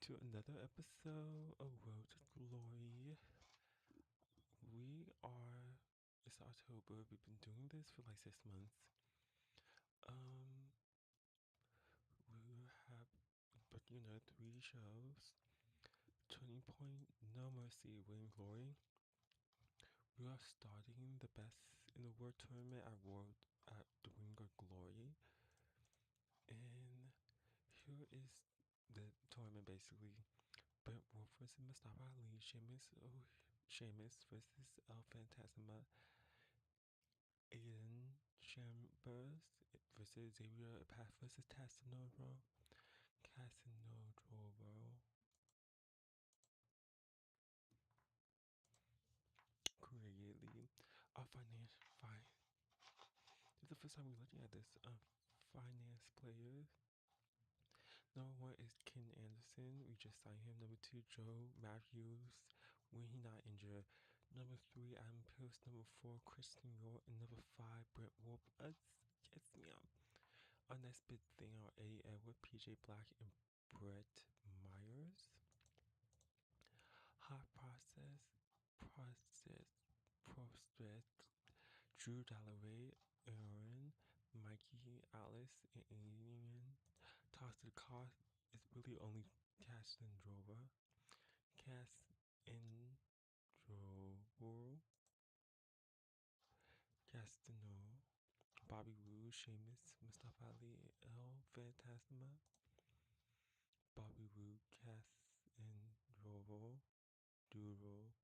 to another episode of Road to Glory. It's October. We've been doing this for like 6 months. Um, we have, but three shows. Turning Point, No Mercy, Win Glory. We are starting the best in the world tournament at the Ring of Glory. And here is the tournament basically. Brent Wolf versus Mustafa Ali, Sheamus versus El Phantasma, Aiden Chambers versus Xavier Path versus Casanova. Creatively, our fine. This is the first time we're looking at this. Finance players. Number one is Ken Anderson. We just signed him. Number two, Joe Matthews, when he not injured. Number three, Adam Pierce. Number four, Christian York. And number five, Brett Wolf. Yes, ma'am. Our next big thing are Eddie Edward, PJ Black, and Brett Myers. Hot Process, Drew Dalloway, Aaron, Mikey, Alice, and Alien. Toss to the cost is really only Cass and Drover. Cass and Drover. Castano. Bobby Roode, Sheamus, Mustafa Ali, El Phantasma. Bobby Roode, Cass and Drover. Duro.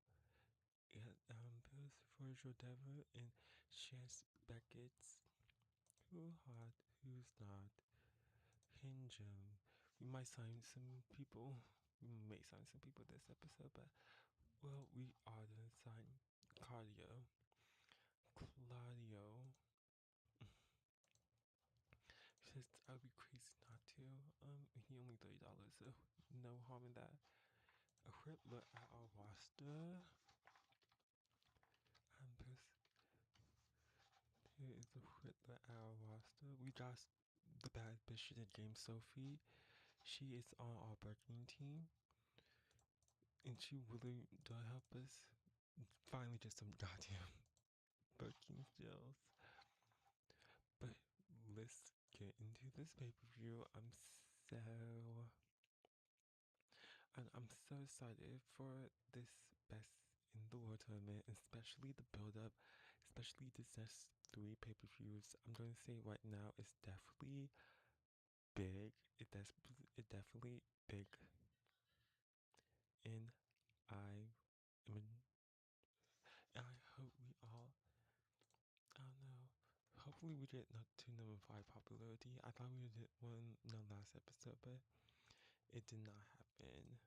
And Pierce, Virgil Dever, and Chance Beckett's. Who hot, who's not? Hinjum. We might sign some people. We may sign some people this episode, but well, we are gonna sign Claudio. Says I'd be crazy not to. He only $30, so no harm in that. A quick look at our roster. Here is a quick look at our roster. We got the bad bitch in the game, Sophie. She is on our Birkin team, and she really does help us. Finally, just some goddamn Birkin skills. But let's get into this pay-per-view. I'm so excited for this best in the world tournament, especially the build-up, especially this next three pay-per-views. I'm going to say right now, it's definitely big. It definitely big, and I am. I hope we all. I don't know. Hopefully, we get not to number 5 popularity. I thought we did one in the last episode, but it did not happen.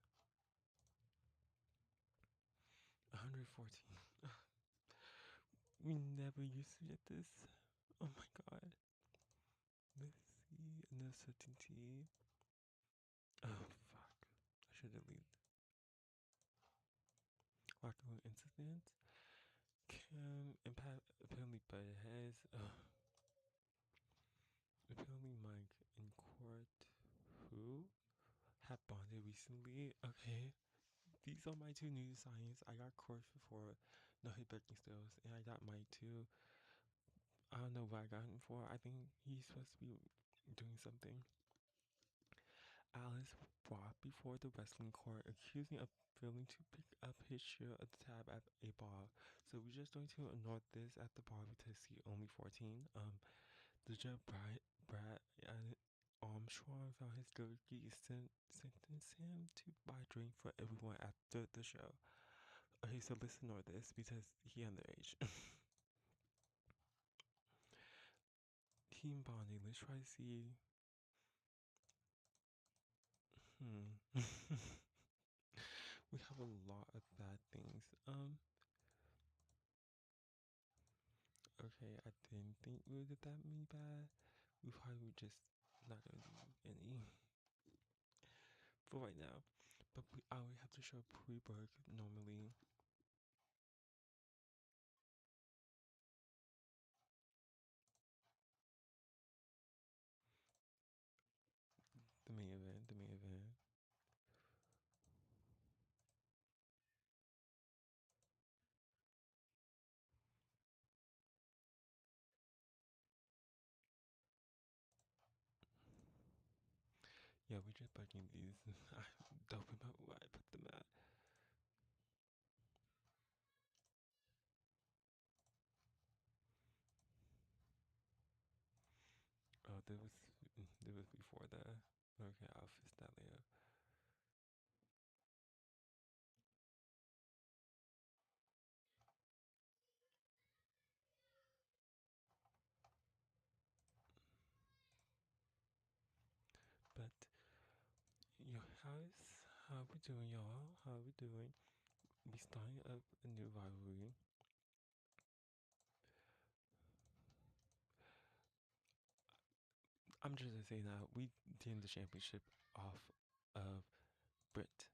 114. We never used to get this. Oh my god. Let's see. Uncertainty. Oh fuck. I should delete. Rocco incident. Cam impact apparently butted heads. Apparently Mike in court. Who? Had bonded recently. Okay. These are my two new signs. I got court for no hit breaking stills, and I got Mike too. I don't know what I got him for. I think he's supposed to be doing something. Alice brought before the wrestling court, accusing of failing to pick up his share of the tab at a bar. So we're just going to ignore this at the bar because he's only 14. The judge Brad Armstrong found his guilty, sentenced him to buy a drink for everyone after the show. Okay, so let's ignore this because he underage. Team bonding. Let's try to see. We have a lot of bad things. Okay, I didn't think we would get that many bad. We probably just not gonna do any for right now. But I would have to show pre-work normally. The main event. Yeah, we just budgeting these. I don't remember where I put them at. Oh, there was before that. Okay, I'll fix that later. But how we doing, y'all? How we doing? We starting up a new rivalry. I'm just gonna say now we did the championship off of Brit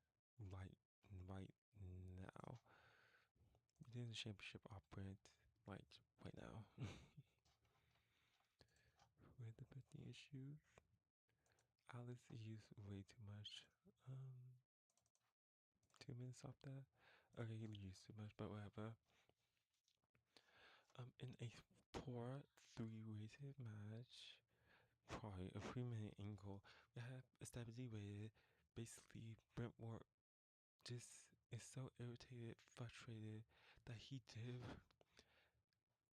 right now. We did the championship off Brit like right now. With the Britney issues, Alice used way too much. 2 minutes off that. Okay, he used too much, but whatever. In a poor three-weighted match, probably a 3 minute angle, we have a stability weighted. Basically, Brentworth just is so irritated, frustrated that he did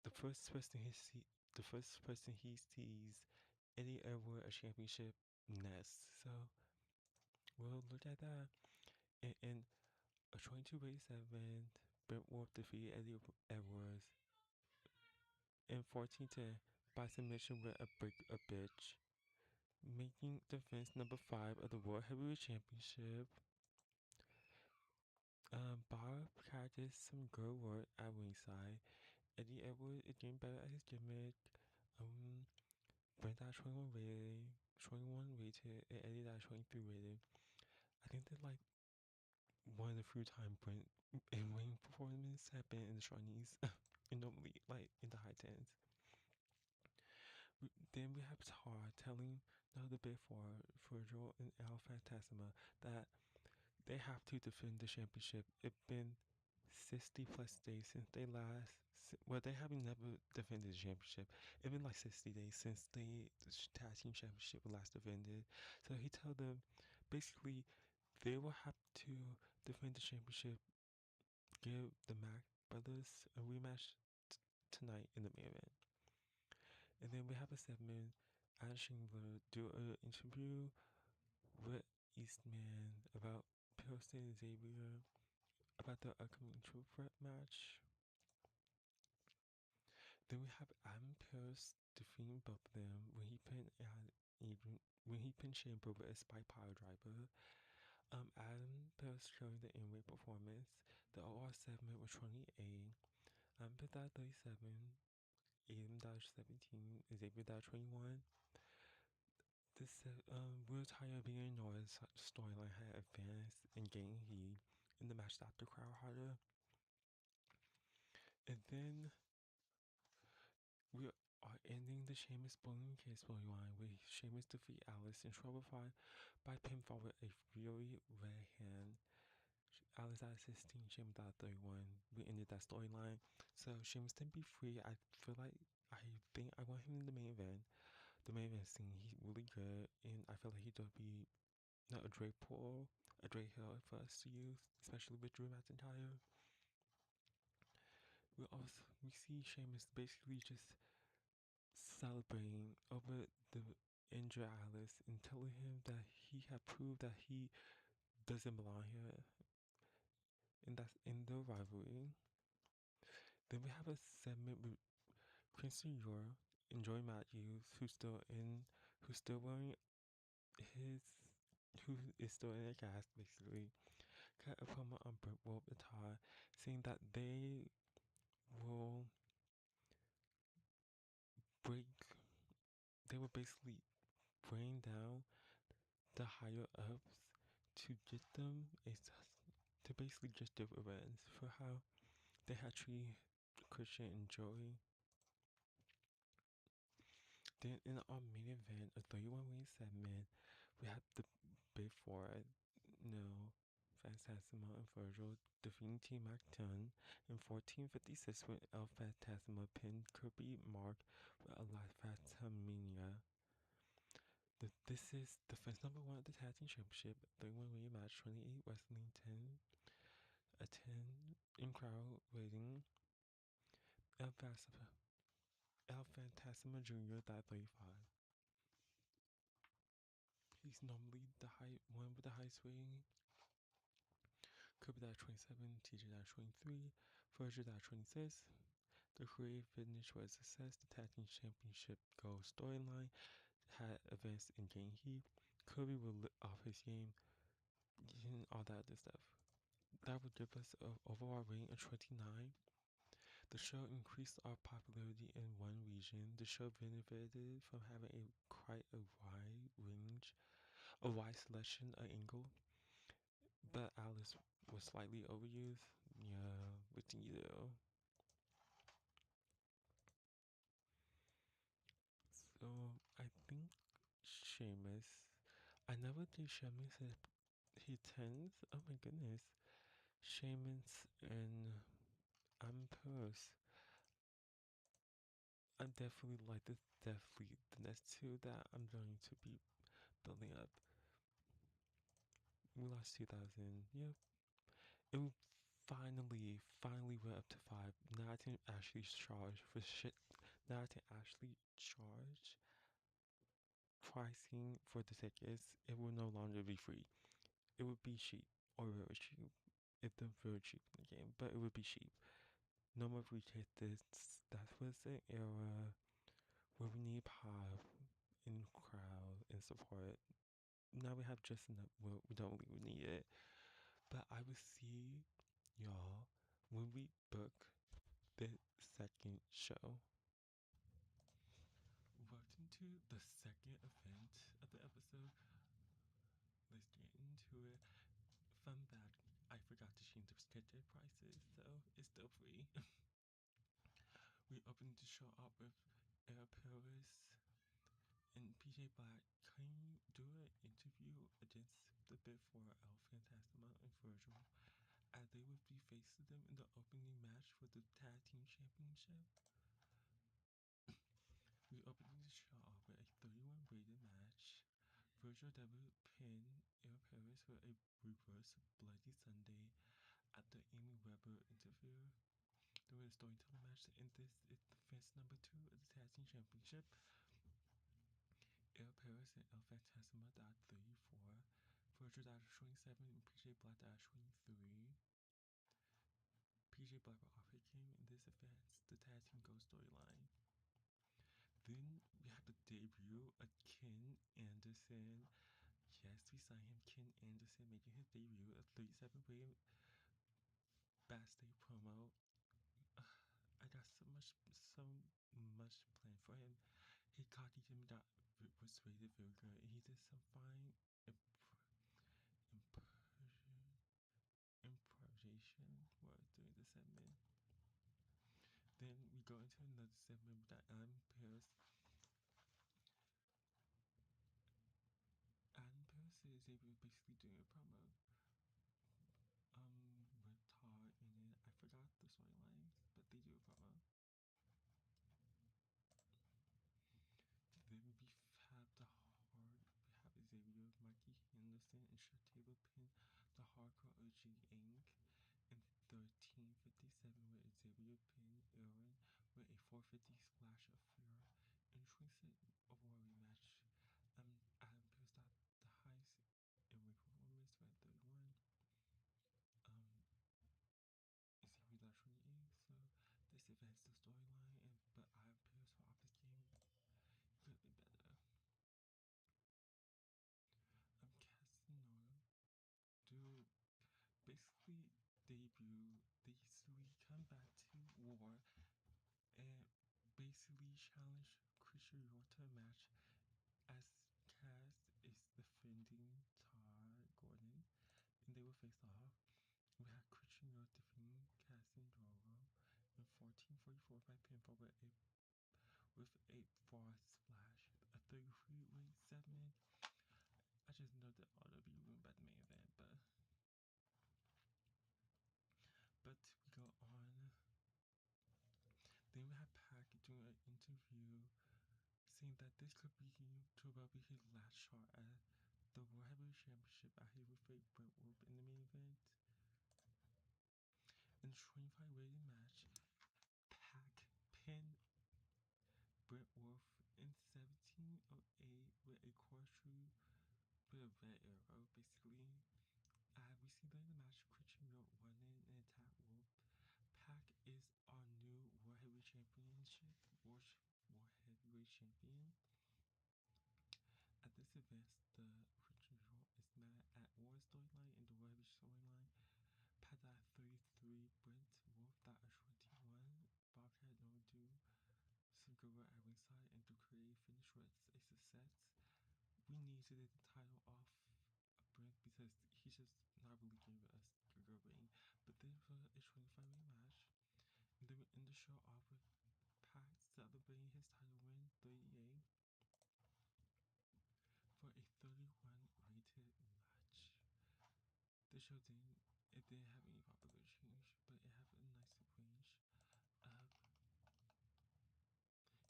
the first person he see, the first person he sees Eddie Edward a championship nest. So we'll look at that in a 22-7. Brentworth defeated Eddie Edwards in 14-10 by submission with a bitch, making defense number 5 of the World Heavyweight Championship. Bob practiced some good work at ringside. Eddie Edwards is getting better at his gimmick. Brent at 21 rated, 21 rated, and Eddie at 23 rated. I think they're like one of the few time Brent in ring performance have been in the Shawnees. And normally like in the high tens. Then we have Tar telling the Big Four, Virgil and Al Phantasma, that they have to defend the championship. It's been 60 plus days since they last. Well, they haven't never defended the championship. It's been like 60 days since the tag team championship was last defended. So he told them basically they will have to defend the championship, give the Mac brothers a rematch tonight in the main event. And then we have a segment. Ashing will do an interview with Eastman about Pilsen and Xavier about the upcoming True Threat match. Then we have Adam Pierce defeating both of them when he pinned Chamber with a spike power driver. Adam Pierce showing the in-ring performance. The OR segment was 28. Pit 37. Aiden 17. Xavier 21. This Will Tire being ignored storyline had advanced and gained heat in the match after crowd harder. And then we are ending the Sheamus bullying case storyline with Sheamus defeat Alice in Trouble 5 by pinfall with a really red hand. Alice at 16, Sheamus at 31. We ended that storyline. So Sheamus can be free. I think I want him in the main event. The main event scene, he's really good, and I feel like he could be a Drake Paul, a Drake Hill for us to use, especially with Drew McIntyre. We see Sheamus basically just celebrating over the injured Alice and telling him that he had proved that he doesn't belong here, and that's in the rivalry. Then we have a segment with Christian York and Joy Matthews, who's still wearing his, who is still in a cast basically. Cut a promo on Brentwood Batar, saying that will break, they will basically bring down the higher ups to get them to basically just give revenge for how they had treated Christian and Joey. Then in our main event, a 31-win segment, we had the Big Four, Phantasma and Virgil defeating T Mac 10 in 14:56 when El Phantasma pinned Kirby Mark with a last Phantomania. This This is defense number one of the tag team championship. 3-1 rematch, 28 wrestling, 10 a 10 in crowd rating. El Phantasma Jr. died 35. He's normally the high one with the highest rating. Cooper died 27, TJ died 23, Frazier died 26. The creative finish was a success. The tag team championship goal storyline had events in game heat. Kobe will lit off his game and all that other stuff. That would give us an overall rating of 29. The show increased our popularity in one region. The show benefited from having quite a wide selection of angle, but Alice was slightly overused. Yeah, with you. So I think Seamus. I never did Seamus. He tens. Oh my goodness. Seamus and Ambrose. I definitely like this. Definitely the next two that I'm going to be building up. We lost 2000. Yep. It finally went up to 5. Now I can actually charge for shit. Now I can actually charge pricing for the tickets. It will no longer be free. It would be cheap or very cheap. If they're very cheap in the game, but it would be cheap. No more free tickets. That was an era where we need pop and crowd and support. Now we have just enough. Well, we don't really need it. But I will see y'all when we book the second show. Welcome to the second event of the episode. Let's get into it. Fun fact, I forgot to change the ticket prices, so it's still free. We opened the show up with Air Paris and PJ Black. Can you do an interview against the bid for El Phantasma and Virgil, as they would be facing them in the opening match for the tag team championship? We opened the show off with a 31 rated match. Virgil W pinned Air Paris for a reverse Bloody Sunday after Amy Weber interfered during a storytelling match, and this is defense number 2 of the tag team championship. Air Paris and El Phantasma died 34. Virgil died 27 and PJ Black died 23. PJ Black will off his game in this advance the tag team gold storyline. Then we have the debut of Ken Anderson. Yes, we saw him, Ken Anderson, making his debut, a 37 rated backstage promo. I got so much planned for him. He cocky Jimmy that was rated very good. He did some fine improvisation work during the segment. Then we go into another segment with that Adam Pearce. Adam Pearce is basically doing a promo. With Tar in it. I forgot the storylines, but they do a promo. Then we have Xavier, Mikey Henderson, and Shartable pin the Hardcore OG Inc. in 1357 with Xavier pin Aaron with a 450 splash of fear. Intrinsic overall rematch. Adam Pearce got the highest in ring performance for 31. Xavier got 28, so this advanced the storyline, but Adam Pearce for off his game could be better. Casanova do basically debut. We come back to War and basically challenge Christian York to a match as Cass is defending Tar Gordon, and they will face off. We had Christian York defeating Cass and Drogo in 1444 by pinfall with a far splash, a 33 rate segment. I just know that all of you went by the main event, but we go on. Then we have Pac doing an interview saying that this could be to well be his last shot Championship at heavyweight Brentwood in the main event. In the 25 rated match, Pac pinned Brentwood in 17:08 with a corkscrew with a red arrow, basically. We see during the match, Christian York won it and attacked Wolf. Pac is our new World Heavyweight Championship, World Heavyweight Champion. At this event, the Christian York is mad at War storyline and the World Heavyweight storyline. Pac at 33, Brent Wolf at 21. Bobcat no do some good work at ringside and to create finish was a success. We need to get the title off Brent because he's just not really giving us good ring. But then for a 25 match, and then we end the show off with Pac celebrating his title win 38 for a 31 rated match. The show didn't have any popular change, but it had a nice range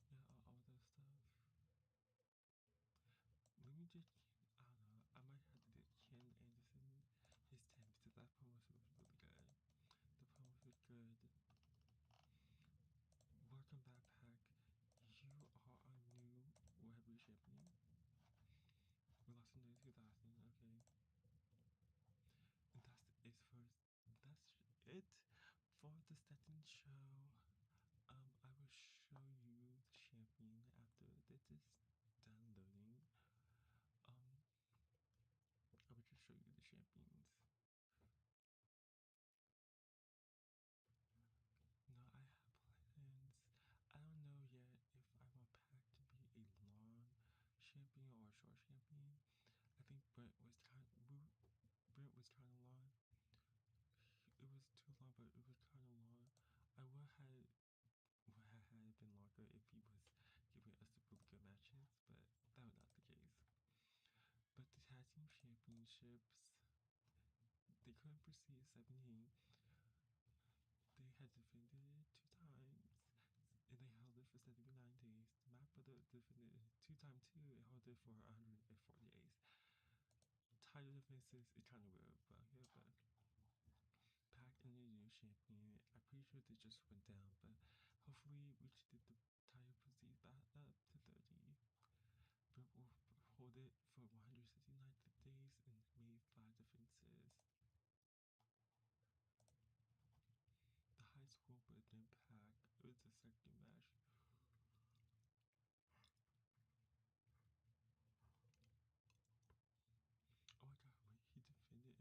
of all those stuff. Let me just I don't know. I might have to do Ken Anderson his 10 because that promo was really good. The promo was good. Welcome back, Pac. You are our new World Heavyweight Champion. We lost in 2000, okay. And that's it for the second show. I will show you the champion after this is downloading. I will just show you the champions. No, I have plans. I don't know yet if I want Pac to be a long champion or a short champion. I think Brent was kind of long. It was too long, but it was kind of long. I would have had it been longer if he was giving us really good matches, but that was not the case. But the tag team championships, they couldn't proceed 17. They had defended it 2 times, and they held it for 79 days. Matt Brother defended it 2 times too, and held it for 140 days. Title defenses, it's kind of weird, but yeah, but Pac and the new champion, I'm pretty sure they just went down, but hopefully we should get the title proceed back up to 30. Brent will hold it for 169 days and made 5 defenses. The high score would have been Pac. It was the second match. Oh my god, wait, he defended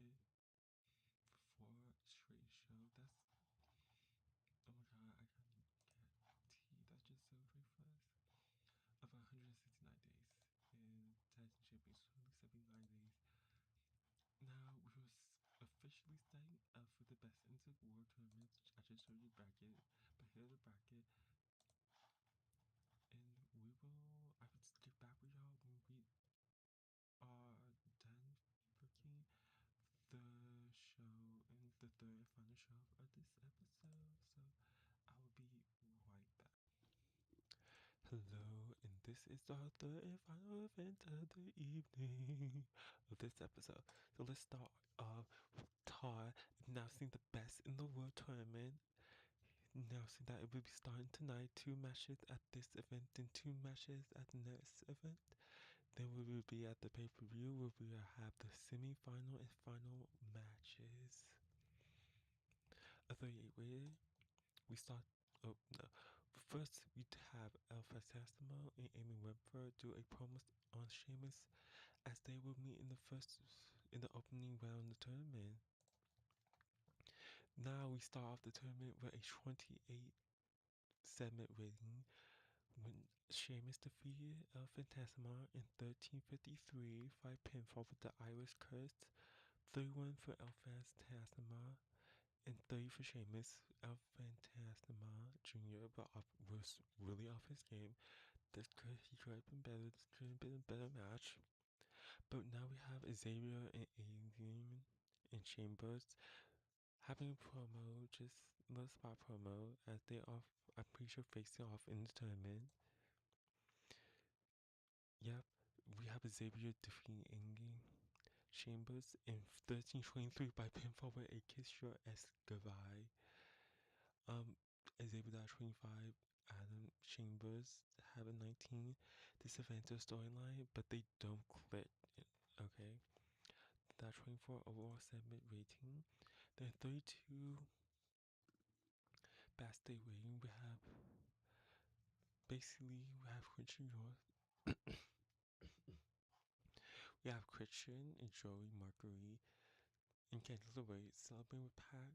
it for 4 straight shows. Oh my god, I got T. That's just so great for us. Of 169 days. And tag team champions, only 79 days. Now we will officially stay for the best into world tournaments. I just showed you bracket, but here's the bracket. And I will get back with y'all when we are done booking the show and the third and final show of this episode. So I will be right back. Hello, and this is our third and final event of the evening of this episode. So let's start off with Todd announcing the best in the world tournament. Announcing that it will be starting tonight, 2 matches at this event and 2 matches at the next event. Then we will be at the pay-per-view where we will have the semi-final and final matches. A 38 rated. We start. Oh no. First, we have Alpha Sastamo and Amy Webber do a promo on Sheamus as they will meet in the opening round of the tournament. Now we start off the tournament with a 28 segment rating when Sheamus defeated El Phantasma in 13:53 by pinfall with the Irish Curse, 31 for El Phantasma and 30 for Sheamus. El Phantasma Jr. was really off his game. He could have been better. This could have been a better match. But now we have Xavier and Adrian and Chambers having a promo, just a little spot promo, as they are, I'm pretty sure, facing off in the tournament. Yep, we have Xavier defeating Adrian Chambers in 1323 by pinfall with a Kiss Your S Goodbye. Xavier 25, Adam Chambers have a 19 disadvantage storyline, but they don't click. Okay. That 24 overall segment rating. Then 32 best day rating. We have Christian York. We have Christian and Joey Marguerite and Candice LeRae celebrating with Pat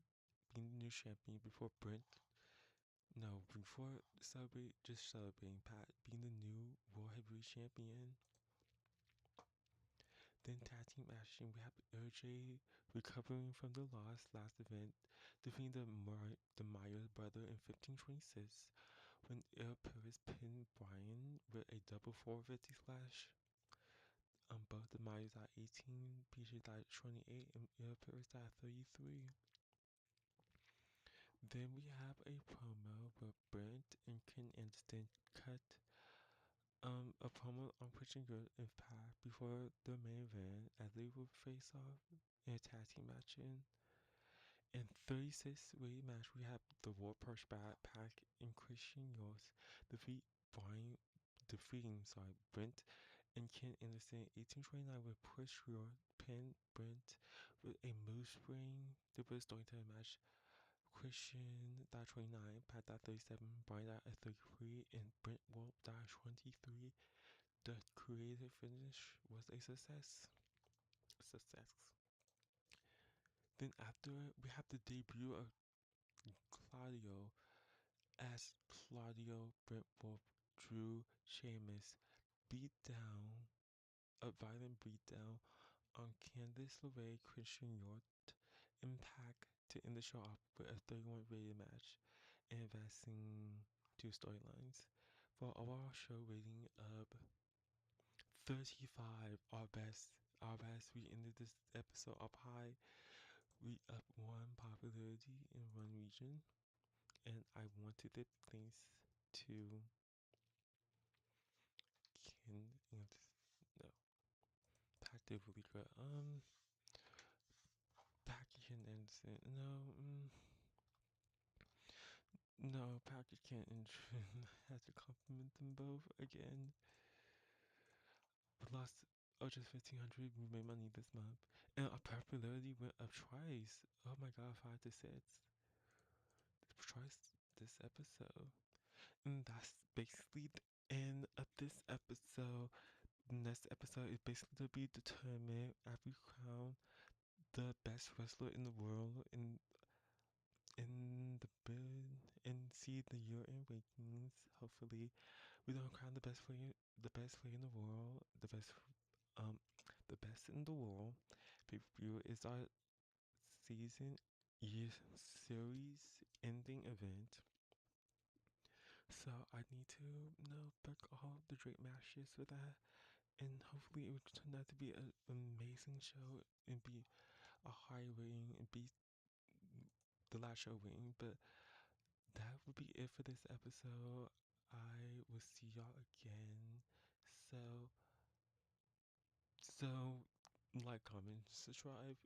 being the new champion before Brent. No, before celebrating Pat being the new World Heavyweight Champion. Then tag team action, we have RJ recovering from the last event, defeating the Myers brother in 1526 when El Paris pinned Brian with a double 450 splash. Both the Myers at 18, PJ died at 28, and El Paris died at 33. Then we have a promo where Brent and Ken Anderson cut a promo on Christian Good and Pat before the main event as they would face off in a tag team match. In 36 weight match, we have the War Perch Pack and Christian York defeating Brent and Ken Anderson 1829 with push York pin Brent with a moose spring. The best storytelling match. Christian died 29, Pat died 37, Brian died at 33, and Brent Wolf died 23. The creative finish was a success. Then after we have the debut of Claudio as Claudio, Brent Wolf, Drew, Sheamus beat down a violent beatdown on Candice LeRae, Christian York, Impact to end the show off with a 31 rated match and advancing two storylines for an overall show rating of 35. Our best. We ended this episode up high. We up one popularity in one region, and I wanted it thanks to Ken and no Pack did really good. Package and Anderson. No, Package can't had to compliment them both again. We lost just 1,500. We made money this month, and our popularity went up twice. Oh my god, 5 to 6. Twice this episode, and that's basically the end of this episode. The next episode is basically to be determined after we crown the best wrestler in the world in the bid and see the year-end rankings. Hopefully, we don't crown the best player in the world, um, the best in the world. Pay-per-view is our season year series ending event. So I need to book all the great matches for that, and hopefully it would turn out to be an amazing show and be a high rating and be the last show rating. But that would be it for this episode. I will see y'all again. So like, comment, subscribe.